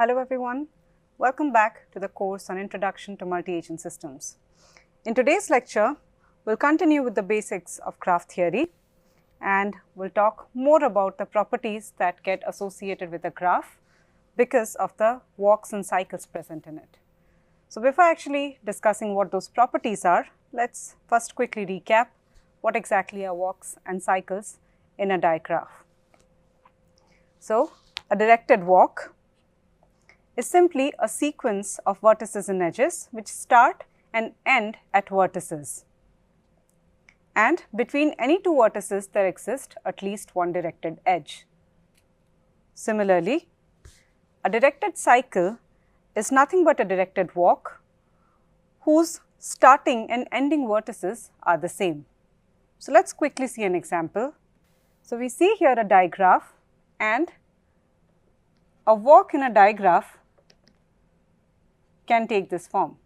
Hello everyone, welcome back to the course on Introduction to Multi-Agent Systems. In today's lecture, we'll continue with the basics of graph theory and we'll talk more about the properties that get associated with a graph because of the walks and cycles present in it. So before actually discussing what those properties are, let's first quickly recap what exactly are walks and cycles in a digraph. So a directed walk is simply a sequence of vertices and edges which start and end at vertices. And between any two vertices there exists at least one directed edge. Similarly, a directed cycle is nothing but a directed walk whose starting and ending vertices are the same. So let's quickly see an example. So we see here a digraph, and a walk in a digraph can take this form.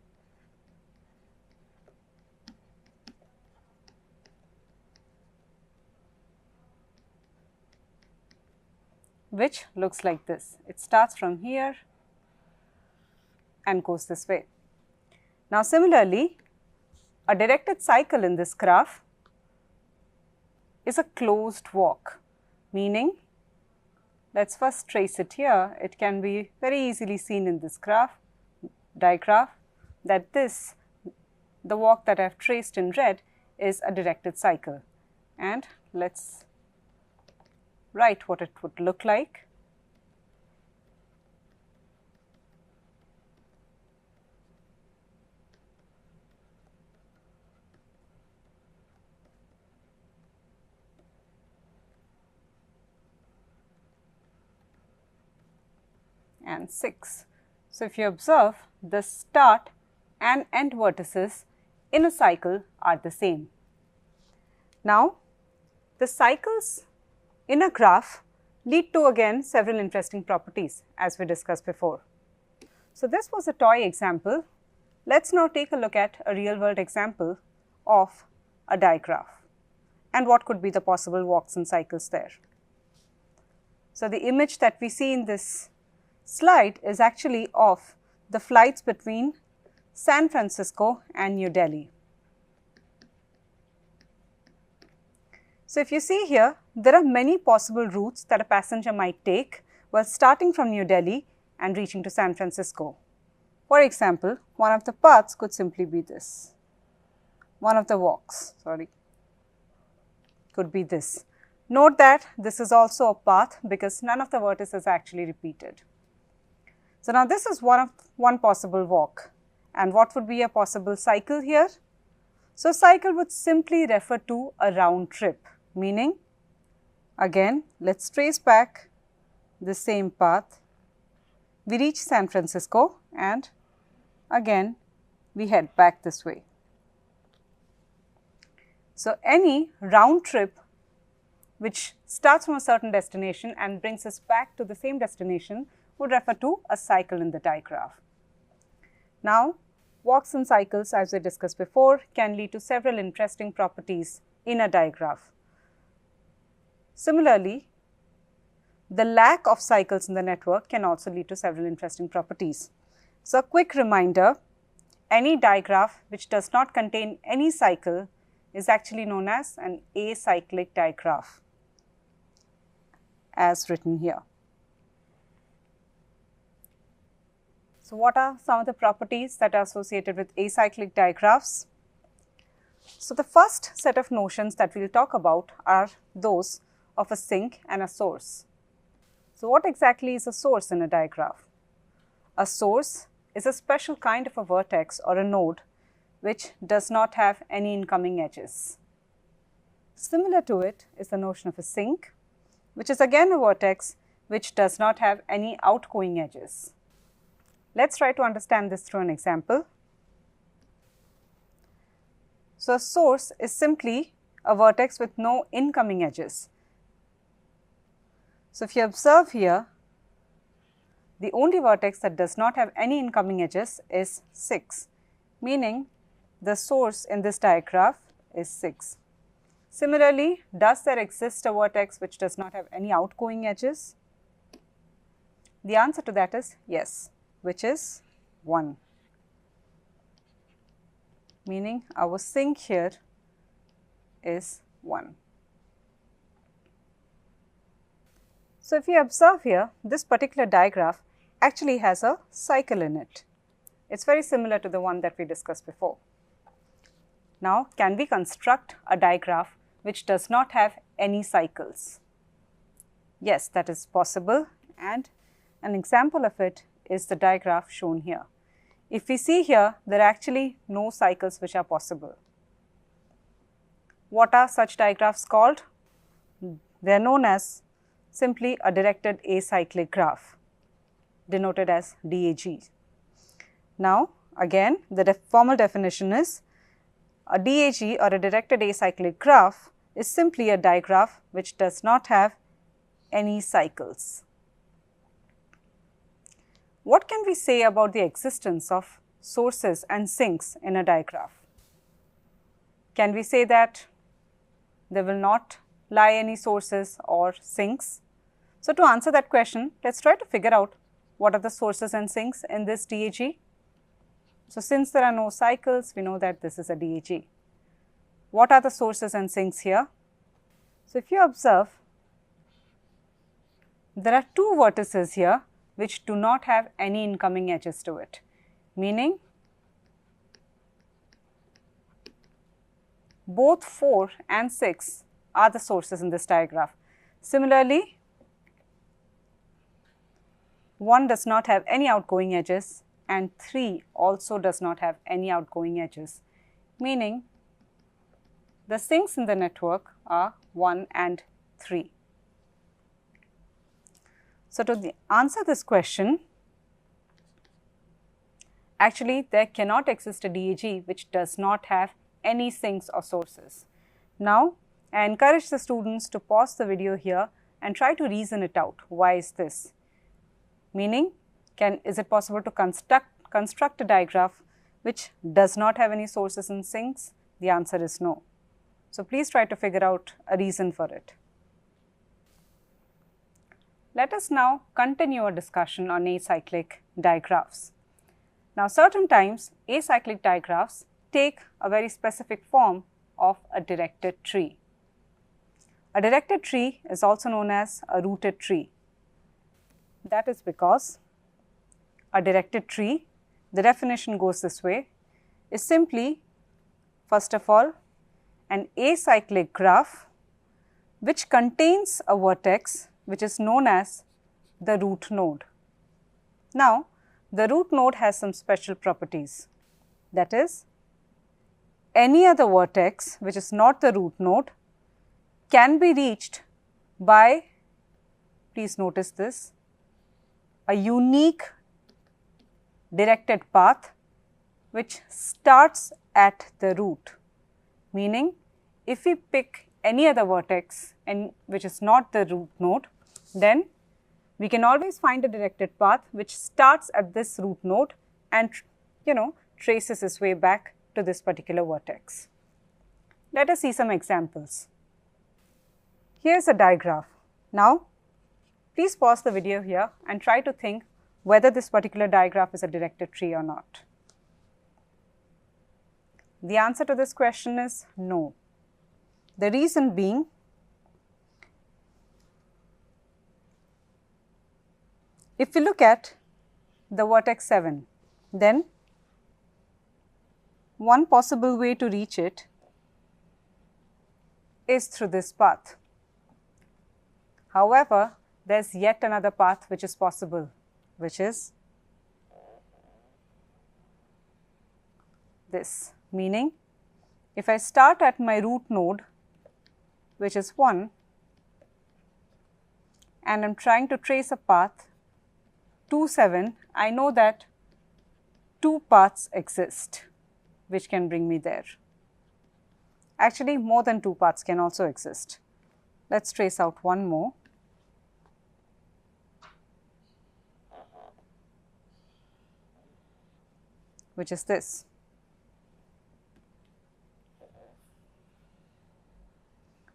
Which looks like this. It starts from here and goes this way. Now similarly, a directed cycle in this graph is a closed walk, meaning, let's first trace it here. It can be very easily seen in this digraph that the walk that I have traced in red is a directed cycle, and let's write what it would look like. And 6. So if you observe, the start and end vertices in a cycle are the same. Now, the cycles in a graph lead to again several interesting properties as we discussed before. So this was a toy example. Let's now take a look at a real world example of a digraph and what could be the possible walks and cycles there. So the image that we see in this slide is actually of the flights between San Francisco and New Delhi. So if you see here, there are many possible routes that a passenger might take while starting from New Delhi and reaching to San Francisco. For example, one of the paths could simply be this. One of the walks, could be this. Note that this is also a path because none of the vertices are actually repeated. So now this is one possible walk, and what would be a possible cycle here? So cycle would simply refer to a round trip, meaning again let's trace back the same path. We reach San Francisco and again we head back this way. So any round trip which starts from a certain destination and brings us back to the same destination would refer to a cycle in the digraph. Now, walks and cycles, as we discussed before, can lead to several interesting properties in a digraph. Similarly, the lack of cycles in the network can also lead to several interesting properties. So, a quick reminder, any digraph which does not contain any cycle is actually known as an acyclic digraph, as written here. So what are some of the properties that are associated with acyclic digraphs? So the first set of notions that we will talk about are those of a sink and a source. So what exactly is a source in a digraph? A source is a special kind of a vertex or a node which does not have any incoming edges. Similar to it is the notion of a sink, which is again a vertex which does not have any outgoing edges. Let's try to understand this through an example. So a source is simply a vertex with no incoming edges. So if you observe here, the only vertex that does not have any incoming edges is 6, meaning the source in this digraph is 6. Similarly, does there exist a vertex which does not have any outgoing edges? The answer to that is yes, which is 1, meaning our sink here is 1. So, if you observe here, this particular diagram actually has a cycle in it. It is very similar to the one that we discussed before. Now, can we construct a diagram which does not have any cycles? Yes, that is possible, and an example of it is the diagram shown here. If we see here, there are actually no cycles which are possible. What are such diagrams called? They are known as simply a directed acyclic graph, denoted as DAG. Now, again the formal definition is a DAG, or a directed acyclic graph, is simply a diagram which does not have any cycles. What can we say about the existence of sources and sinks in a diagram? Can we say that there will not lie any sources or sinks? So, to answer that question, let us try to figure out what are the sources and sinks in this DAG. So, since there are no cycles, we know that this is a DAG. What are the sources and sinks here? So, if you observe, there are two vertices here which do not have any incoming edges to it, meaning both 4 and 6 are the sources in this diagram. Similarly, 1 does not have any outgoing edges and 3 also does not have any outgoing edges, meaning the sinks in the network are 1 and 3. So, to answer this question, actually there cannot exist a DAG which does not have any sinks or sources. Now, I encourage the students to pause the video here and try to reason it out. Why is this? Meaning, is it possible to construct a diagram which does not have any sources and sinks? The answer is no. So, please try to figure out a reason for it. Let us now continue our discussion on acyclic diagrams. Now, certain times acyclic diagrams take a very specific form of a directed tree. A directed tree is also known as a rooted tree. That is because a directed tree, the definition goes this way, is simply, first of all, an acyclic graph which contains a vertex which is known as the root node. Now, the root node has some special properties, that is, any other vertex which is not the root node can be reached by, please notice this, a unique directed path which starts at the root, meaning if we pick any other vertex and which is not the root node, then we can always find a directed path which starts at this root node and traces its way back to this particular vertex. Let us see some examples. Here is a diagram. Now, please pause the video here and try to think whether this particular diagram is a directed tree or not. The answer to this question is no. The reason being, if we look at the vertex 7, then one possible way to reach it is through this path. However, there is yet another path which is possible, which is this, meaning if I start at my root node, which is 1, and I am trying to trace a path to 7, I know that 2 paths exist which can bring me there. Actually, more than 2 paths can also exist. Let us trace out one more. Which is this.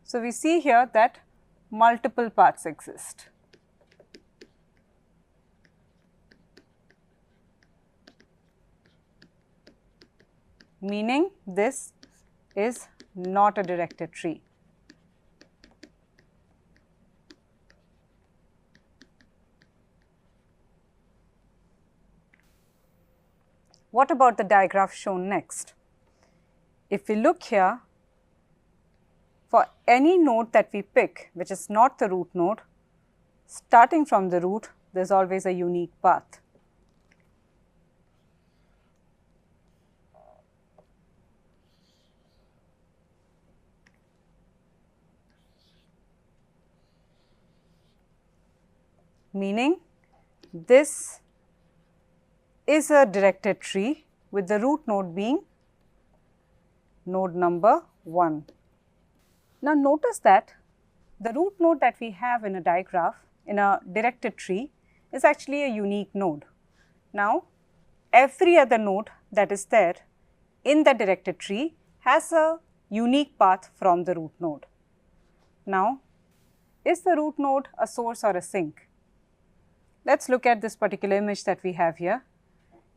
So, we see here that multiple paths exist. meaning this is not a directed tree. What about the digraph shown next? If we look here, for any node that we pick which is not the root node, starting from the root, there is always a unique path. Meaning this is a directed tree with the root node being node number 1. Now notice that the root node that we have in a digraph in a directed tree is actually a unique node. Now every other node that is there in the directed tree has a unique path from the root node. Now is the root node a source or a sink? Let's look at this particular image that we have here.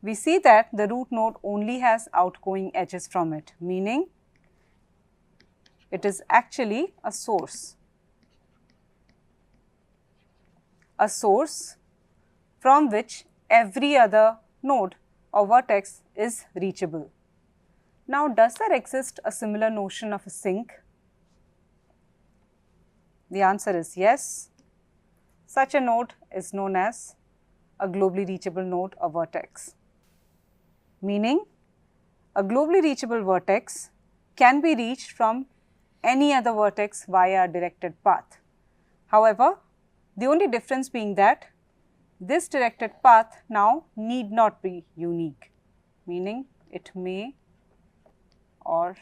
We see that the root node only has outgoing edges from it, meaning it is actually a source from which every other node or vertex is reachable. Now, does there exist a similar notion of a sink? The answer is yes. Such a node is known as a globally reachable node or vertex. Meaning, a globally reachable vertex can be reached from any other vertex via a directed path. However, the only difference being that this directed path now need not be unique, meaning it may or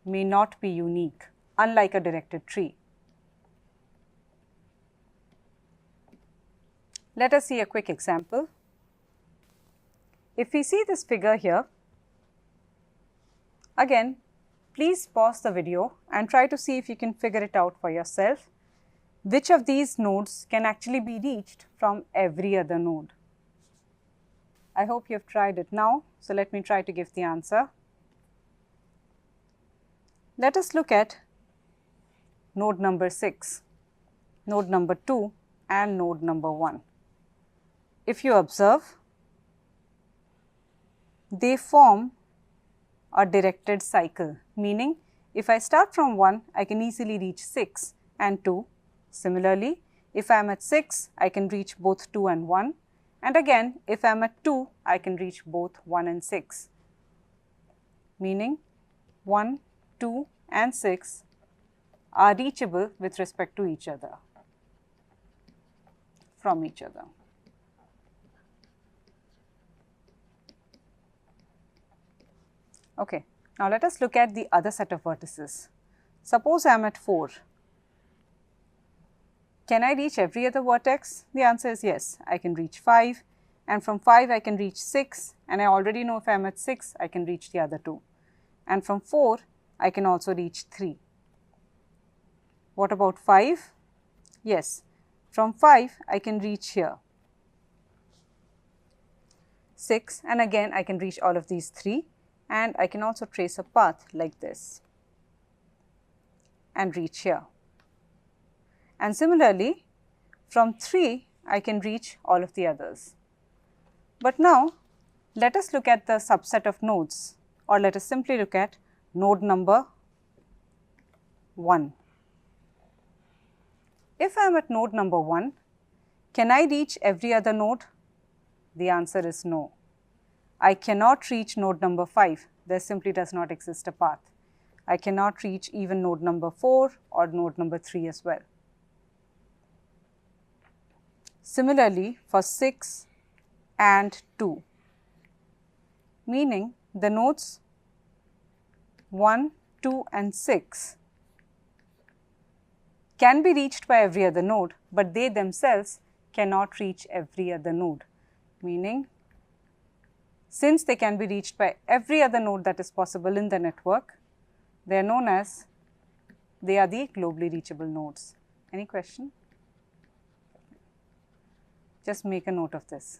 may not be unique, unlike a directed tree. Let us see a quick example. If we see this figure here, again, please pause the video and try to see if you can figure it out for yourself. Which of these nodes can actually be reached from every other node? I hope you have tried it now, so let me try to give the answer. Let us look at node number 6, node number 2 and node number 1. If you observe, they form a directed cycle, meaning if I start from 1, I can easily reach 6 and 2. Similarly, if I am at 6, I can reach both 2 and 1, and again if I am at 2, I can reach both 1 and 6, meaning 1, 2 and 6 are reachable with respect to each other, from each other. Okay, now let us look at the other set of vertices. Suppose I am at 4. Can I reach every other vertex? The answer is yes. I can reach 5, and from 5 I can reach 6, and I already know if I am at 6, I can reach the other 2. And from 4, I can also reach 3. What about 5? Yes, from 5 I can reach here 6, and again I can reach all of these 3. And I can also trace a path like this and reach here. And similarly, from 3, I can reach all of the others. But now, let us look at the subset of nodes, or let us simply look at node number 1. If I am at node number 1, can I reach every other node? The answer is no. I cannot reach node number 5, there simply does not exist a path. I cannot reach even node number 4 or node number 3 as well. Similarly, for 6 and 2, meaning the nodes 1, 2 and 6 can be reached by every other node, but they themselves cannot reach every other node, meaning since they can be reached by every other node that is possible in the network, they are known as, they are the globally reachable nodes. Any question? Just make a note of this.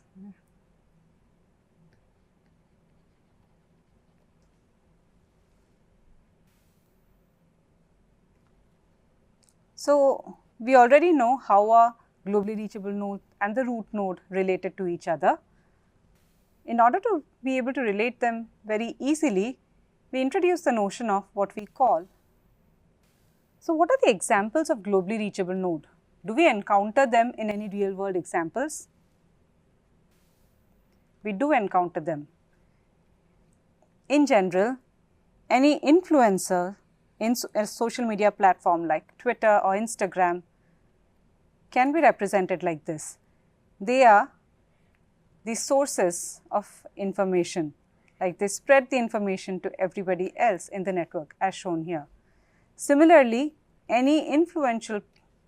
So, we already know how a globally reachable node and the root node related to each other. In order to be able to relate them very easily, we introduce the notion of what we call. So, what are the examples of globally reachable node? Do we encounter them in any real world examples? We do encounter them. In general, any influencer in a social media platform like Twitter or Instagram can be represented like this. They are the sources of information, like they spread the information to everybody else in the network as shown here. Similarly, any influential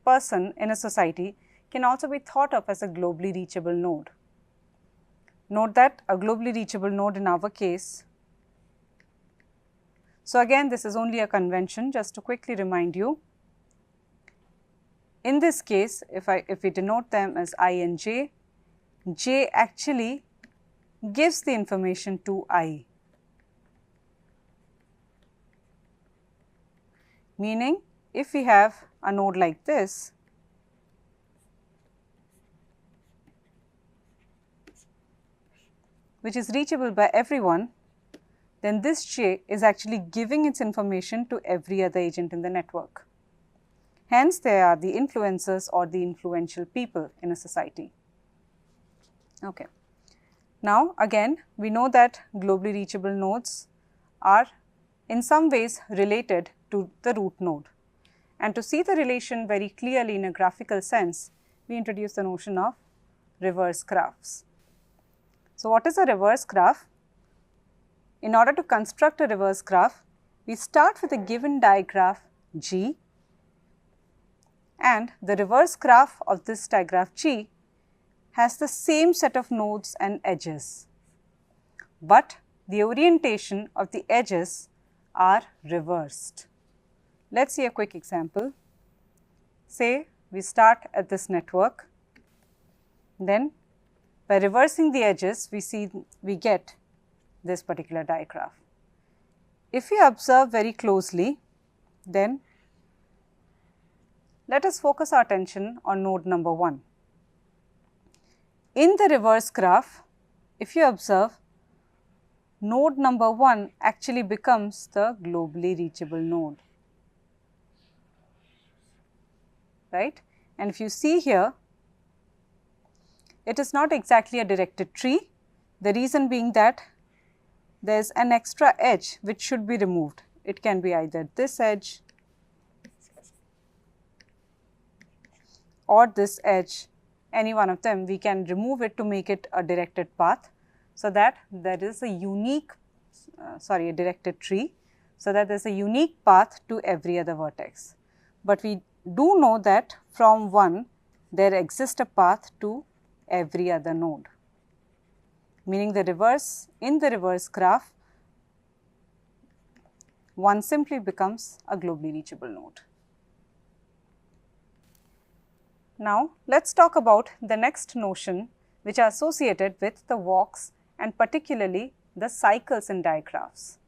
person in a society can also be thought of as a globally reachable node. Note that a globally reachable node in our case. So, again this is only a convention just to quickly remind you. In this case, if we denote them as I and J, J actually gives the information to I, meaning if we have a node like this, which is reachable by everyone, then this J is actually giving its information to every other agent in the network. Hence, they are the influencers or the influential people in a society. Okay. Now, again we know that globally reachable nodes are in some ways related to the root node. And to see the relation very clearly in a graphical sense, we introduce the notion of reverse graphs. So, what is a reverse graph? In order to construct a reverse graph, we start with a given digraph G, and the reverse graph of this digraph G has the same set of nodes and edges, but the orientation of the edges are reversed. Let us see a quick example. Say we start at this network, then by reversing the edges we get this particular digraph. If we observe very closely, then let us focus our attention on node number 1. In the reverse graph, if you observe, node number 1 actually becomes the globally reachable node, right? And if you see here, it is not exactly a directed tree, the reason being that there is an extra edge which should be removed. It can be either this edge or this edge, any one of them. We can remove it to make it a directed path, so that there is a unique, a directed tree, so that there is a unique path to every other vertex. But we do know that from 1 there exists a path to every other node, meaning in the reverse graph, 1 simply becomes a globally reachable node. Now, let us talk about the next notion which are associated with the walks and particularly the cycles in digraphs.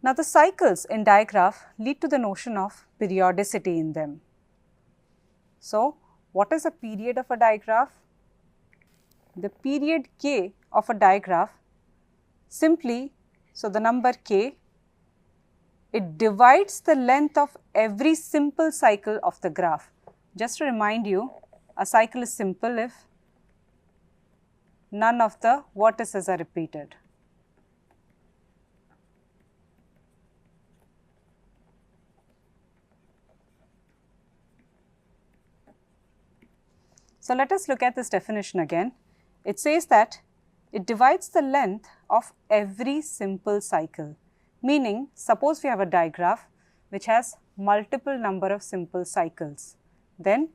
Now, the cycles in digraph lead to the notion of periodicity in them. So, what is a period of a digraph? The period k of a digraph simply, so the number k, it divides the length of every simple cycle of the graph. Just to remind you, a cycle is simple if none of the vertices are repeated. So, let us look at this definition again. It says that it divides the length of every simple cycle, meaning suppose we have a digraph which has multiple number of simple cycles. Then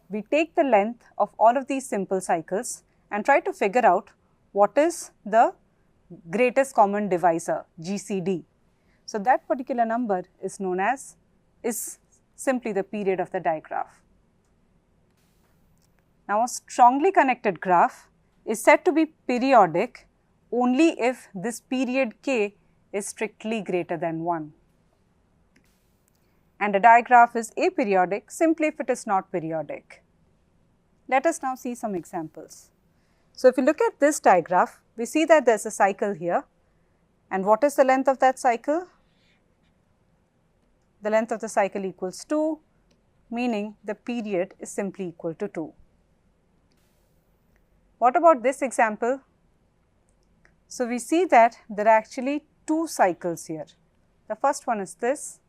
we take the length of all of these simple cycles and try to figure out what is the greatest common divisor, GCD. So, that particular number is known as, is simply the period of the digraph. Now, a strongly connected graph is said to be periodic only if this period k is strictly greater than 1. and a digraph is aperiodic simply if it is not periodic. Let us now see some examples. So, if you look at this digraph, we see that there is a cycle here, and what is the length of that cycle? The length of the cycle equals 2, meaning the period is simply equal to 2. What about this example? So, we see that there are actually 2 cycles here. The first one is this.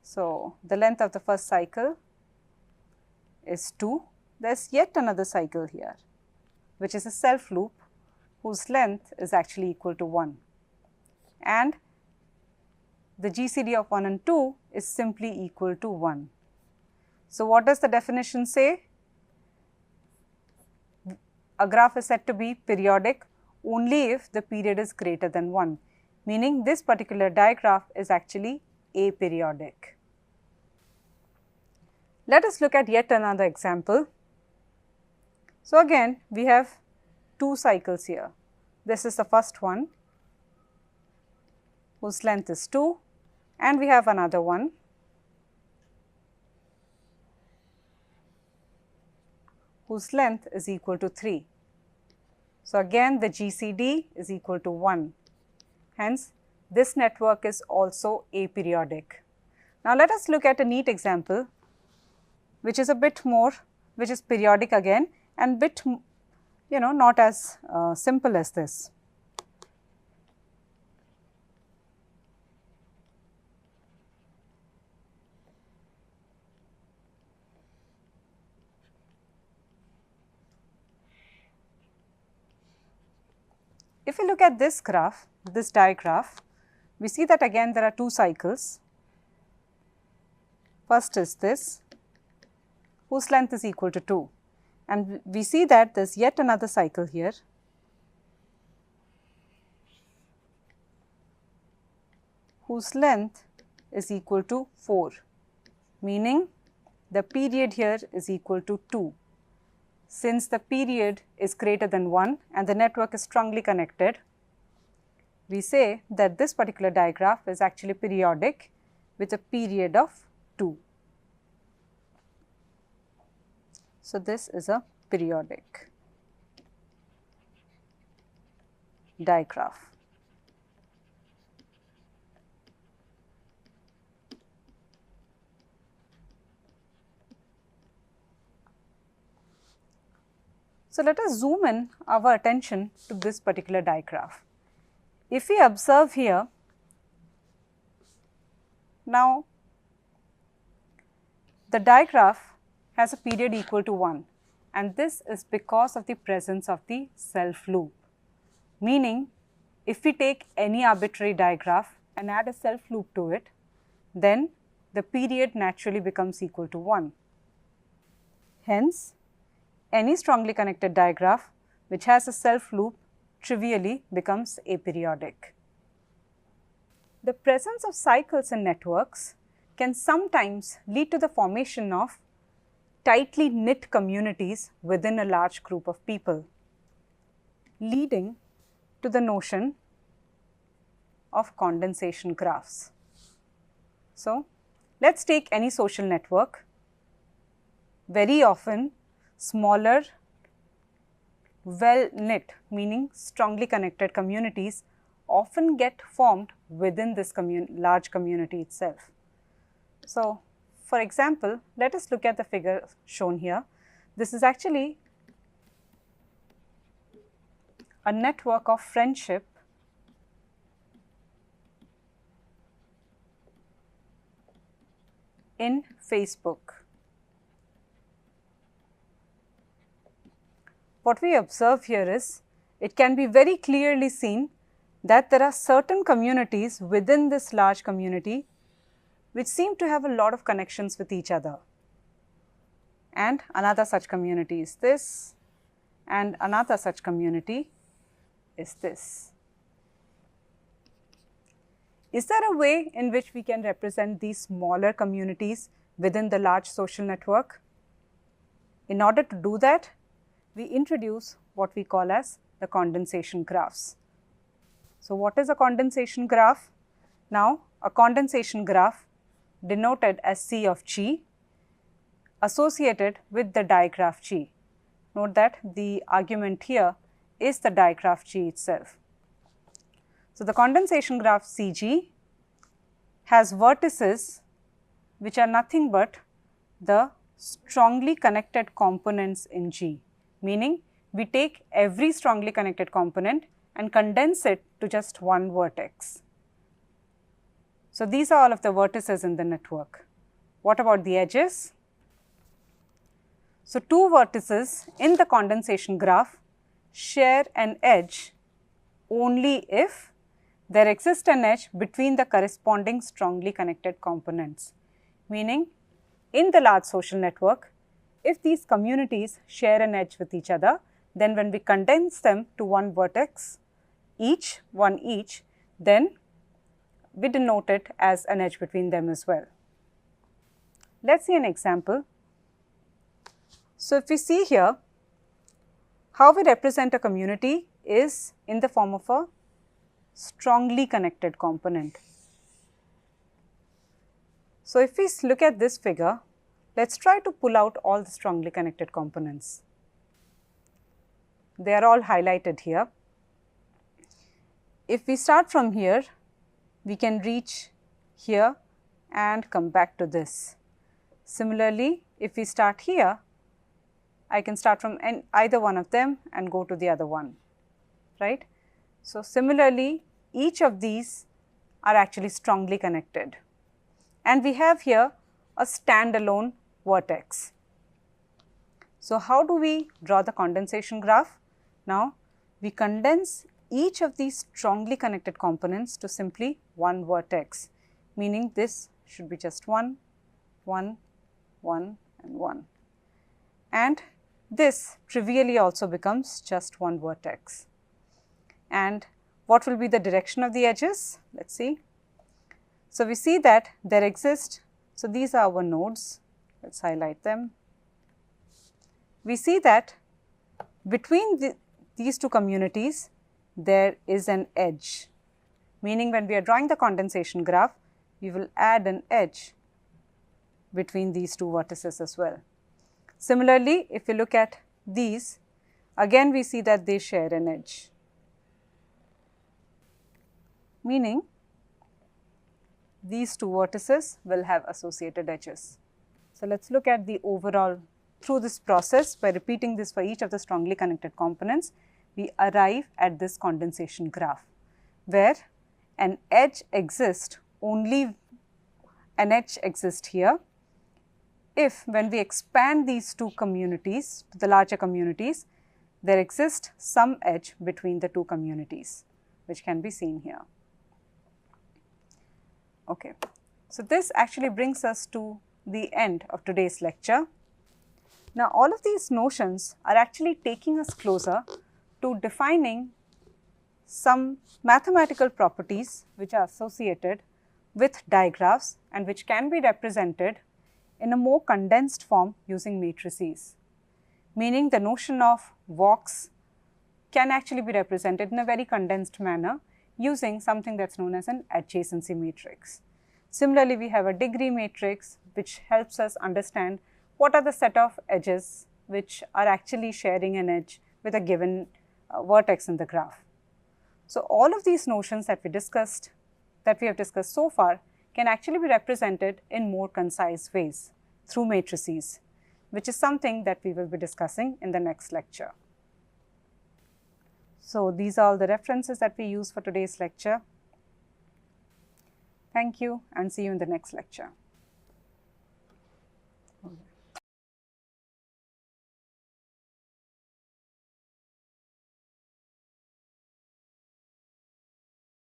So, the length of the first cycle is 2. There is yet another cycle here, which is a self loop whose length is actually equal to 1, and the GCD of 1 and 2 is simply equal to 1. So, what does the definition say? A graph is said to be periodic only if the period is greater than 1, meaning this particular digraph is actually aperiodic. Let us look at yet another example. So, again we have 2 cycles here. This is the first one whose length is 2, and we have another one whose length is equal to 3. So, again the GCD is equal to 1, hence this network is also aperiodic. Now, let us look at a neat example which is a bit more, which is periodic again and bit not as simple as this. If we look at this graph, this digraph, we see that again there are 2 cycles. First is this, whose length is equal to 2, and we see that there is yet another cycle here, whose length is equal to 4, meaning the period here is equal to 2. Since the period is greater than 1 and the network is strongly connected, we say that this particular digraph is actually periodic with a period of 2. So, this is a periodic digraph. So, let us zoom in our attention to this particular digraph. If we observe here, now the digraph has a period equal to 1, and this is because of the presence of the self loop, meaning if we take any arbitrary digraph and add a self loop to it, then the period naturally becomes equal to 1. Hence, any strongly connected digraph which has a self loop trivially becomes aperiodic. The presence of cycles in networks can sometimes lead to the formation of tightly knit communities within a large group of people, leading to the notion of condensation graphs. So, let us take any social network. Very often smaller, well knit, meaning strongly connected communities often get formed within this large community itself. So, for example, let us look at the figure shown here. This is actually a network of friendship in Facebook. What we observe here is, it can be very clearly seen that there are certain communities within this large community which seem to have a lot of connections with each other, and another such community is this, and another such community is this. Is there a way in which we can represent these smaller communities within the large social network? In order to do that, we introduce what we call as the condensation graphs. So, what is a condensation graph? Now, a condensation graph denoted as C of G associated with the digraph G. Note that the argument here is the digraph G itself. So, the condensation graph CG has vertices which are nothing but the strongly connected components in G, meaning we take every strongly connected component and condense it to just one vertex. So, these are all of the vertices in the network. What about the edges? So, two vertices in the condensation graph share an edge only if there exists an edge between the corresponding strongly connected components, meaning in the large social network, if these communities share an edge with each other, then when we condense them to one vertex, one each, then we denote it as an edge between them as well. Let us see an example. So, if we see here, how we represent a community is in the form of a strongly connected component. So, if we look at this figure, let us try to pull out all the strongly connected components. They are all highlighted here. If we start from here, we can reach here and come back to this. Similarly, if we start here, I can start from either one of them and go to the other one, right. So, similarly, each of these are actually strongly connected, and we have here a standalone vertex. So, how do we draw the condensation graph? Now, we condense each of these strongly connected components to simply one vertex, meaning this should be just 1, 1, 1 and 1. And this trivially also becomes just one vertex. And what will be the direction of the edges? Let us see. So, we see that there exist, so these are our nodes, let us highlight them. We see that between these two communities, there is an edge, meaning when we are drawing the condensation graph, we will add an edge between these two vertices as well. Similarly, if we look at these, again we see that they share an edge, meaning these two vertices will have associated edges. So, let us look at the overall through this process. By repeating this for each of the strongly connected components, we arrive at this condensation graph, where an edge exists here if when we expand these two communities to the larger communities, there exists some edge between the two communities, which can be seen here. Okay. So, this actually brings us to the end of today's lecture. Now, all of these notions are actually taking us closer to defining some mathematical properties which are associated with digraphs and which can be represented in a more condensed form using matrices, meaning the notion of walks can actually be represented in a very condensed manner using something that is known as an adjacency matrix. Similarly, we have a degree matrix which helps us understand what are the set of edges which are actually sharing an edge with a given vertex in the graph. So, all of these notions that we have discussed so far can actually be represented in more concise ways through matrices, which is something that we will be discussing in the next lecture. So, these are all the references that we use for today's lecture. Thank you and see you in the next lecture.